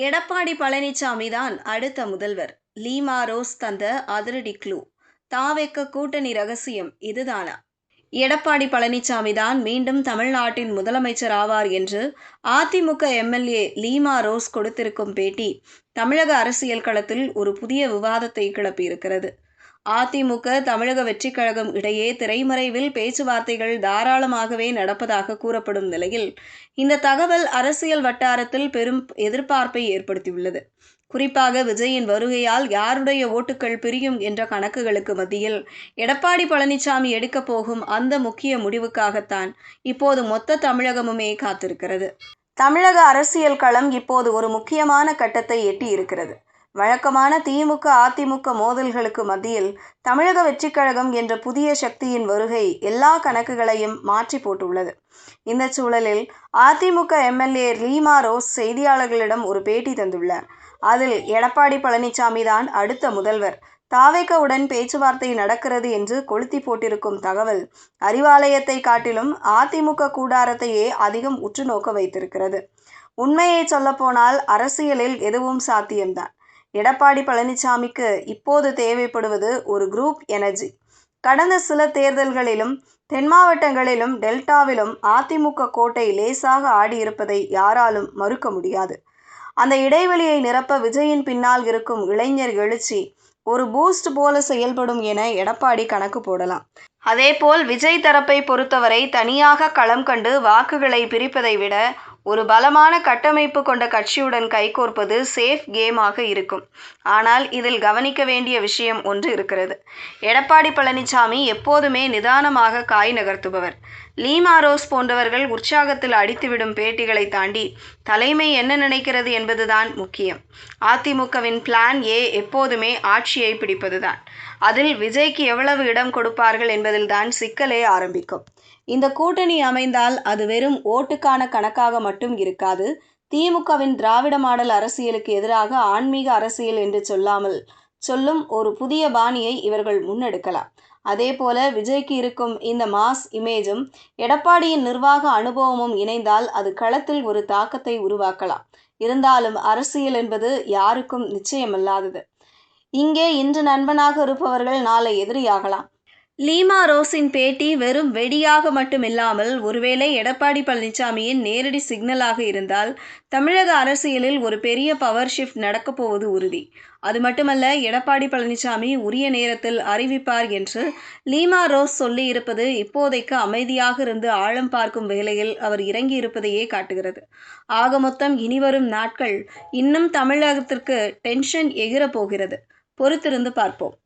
எடப்பாடி பழனிசாமி தான் அடுத்த முதல்வர். லீமா ரோஸ் தந்த அதிரடி க்ளூ. தாவேக்க கூட்டணி ரகசியம் இதுதானா? எடப்பாடி பழனிசாமி தான் மீண்டும் தமிழ்நாட்டின் முதலமைச்சர் ஆவார் என்று அதிமுக எம்எல்ஏ லீமா ரோஸ் கொடுத்திருக்கும் பேட்டி தமிழக அரசியல் களத்தில் ஒரு புதிய விவாதத்தை கிளப்பியிருக்கிறது. அதிமுக தமிழக வெற்றிக் கழகம் இடையே திரைமறைவில் பேச்சுவார்த்தைகள் தாராளமாகவே நடப்பதாக கூறப்படும் நிலையில் இந்த தகவல் அரசியல் வட்டாரத்தில் பெரும் எதிர்பார்ப்பை ஏற்படுத்தியுள்ளது. குறிப்பாக விஜயின் வருகையால் யாருடைய ஓட்டுகள் பிரியும் என்ற கணக்குகளுக்கு மத்தியில் எடப்பாடி பழனிசாமி எடுக்கப் போகும் அந்த முக்கிய முடிவுக்காகத்தான் இப்போது மொத்த தமிழகமுமே காத்திருக்கிறது. தமிழக அரசியல் களம் இப்போது ஒரு முக்கியமான கட்டத்தை எட்டி இருக்கிறது. வழக்கமான திமுக அதிமுக மோதல்களுக்கு மத்தியில் தமிழக வெற்றிக் கழகம் என்ற புதிய சக்தியின் வருகை எல்லா கணக்குகளையும் மாற்றி போட்டுள்ளது. இந்த சூழலில் அதிமுக எம்எல்ஏ லீமா ரோஸ் செய்தியாளர்களிடம் ஒரு பேட்டி தந்துள்ளார். அதில் எடப்பாடி பழனிசாமி தான் அடுத்த முதல்வர், தாவேக்கவுடன் பேச்சுவார்த்தை நடக்கிறது என்று கொளுத்தி போட்டிருக்கும் தகவல் அறிவாலயத்தை காட்டிலும் அதிமுக கூடாரத்தையே அதிகம் உற்று நோக்க வைத்திருக்கிறது. உண்மையை சொல்லப்போனால் அரசியலில் எதுவும் சாத்தியம்தான். எடப்பாடி பழனிசாமிக்கு இப்போது தேவைப்படுவது ஒரு குரூப் எனர்ஜி. கடந்த சில தேர்தல்களிலும் தென் மாவட்டங்களிலும் டெல்டாவிலும் அதிமுக கோட்டை லேசாக ஆடியிருப்பதை யாராலும் மறுக்க முடியாது. அந்த இடைவெளியை நிரப்ப விஜயின் பின்னால் இருக்கும் இளைஞர் எழுச்சி ஒரு பூஸ்ட் போல செயல்படும் என எடப்பாடி கணக்கு போடலாம். அதேபோல் விஜய் தரப்பை பொறுத்தவரை தனியாக களம் கண்டு வாக்குகளை பிரிப்பதை விட ஒரு பலமான கட்டமைப்பு கொண்ட கட்சியுடன் கைகோர்ப்பது சேஃப் கேமாக இருக்கும். ஆனால் இதில் கவனிக்க வேண்டிய விஷயம் ஒன்று இருக்கிறது. எடப்பாடி பழனிசாமி எப்போதுமே நிதானமாக காய் நகர்த்துபவர். லீமா ரோஸ் போன்றவர்கள் உற்சாகத்தில் அடித்துவிடும் பேட்டிகளை தாண்டி தலைமை என்ன நினைக்கிறது என்பதுதான் முக்கியம். அதிமுகவின் பிளான் ஏ எப்போதுமே ஆட்சியை பிடிப்பதுதான். அதில் விஜய்க்கு எவ்வளவு இடம் கொடுப்பார்கள் என்பதில்தான் சிக்கலே ஆரம்பிக்கும். இந்த கூட்டணி அமைந்தால் அது வெறும் ஓட்டுக்கான கணக்காக மட்டும் இருக்காது. திமுகவின் திராவிட மாடல் அரசியலுக்கு எதிராக ஆன்மீக அரசியல் என்று சொல்லும் ஒரு புதிய பாணியை இவர்கள் முன்னெடுக்கலாம். அதேபோல விஜய்க்கு இருக்கும் இந்த மாஸ் இமேஜும் எடப்பாடியின் நிர்வாக அனுபவமும் இணைந்தால் அது களத்தில் ஒரு தாக்கத்தை உருவாக்கலாம். இருந்தாலும் அரசியல் என்பது யாருக்கும் நிச்சயமல்லாதது. இங்கே இன்று நண்பனாக இருப்பவர்கள் நாளை எதிரியாகலாம். லீமா ரோஸின் பேட்டி வெறும் வெடியாக மட்டுமில்லாமல் ஒருவேளை எடப்பாடி பழனிசாமியின் நேரடி சிக்னலாக இருந்தால் தமிழக அரசியலில் ஒரு பெரிய பவர் ஷிஃப்ட் நடக்கப் போவது உறுதி. அது மட்டுமல்ல, எடப்பாடி பழனிசாமி உரிய நேரத்தில் அறிவிப்பார் என்று லீமா ரோஸ் சொல்லியிருப்பது இப்போதைக்கு அமைதியாக இருந்து ஆழம் பார்க்கும் வேளையில் அவர் இறங்கியிருப்பதையே காட்டுகிறது. ஆக மொத்தம் இனிவரும் நாட்கள் இன்னும் தமிழகத்திற்கு டென்ஷன் எகிரப் போகிறது. பொறுத்திருந்து பார்ப்போம்.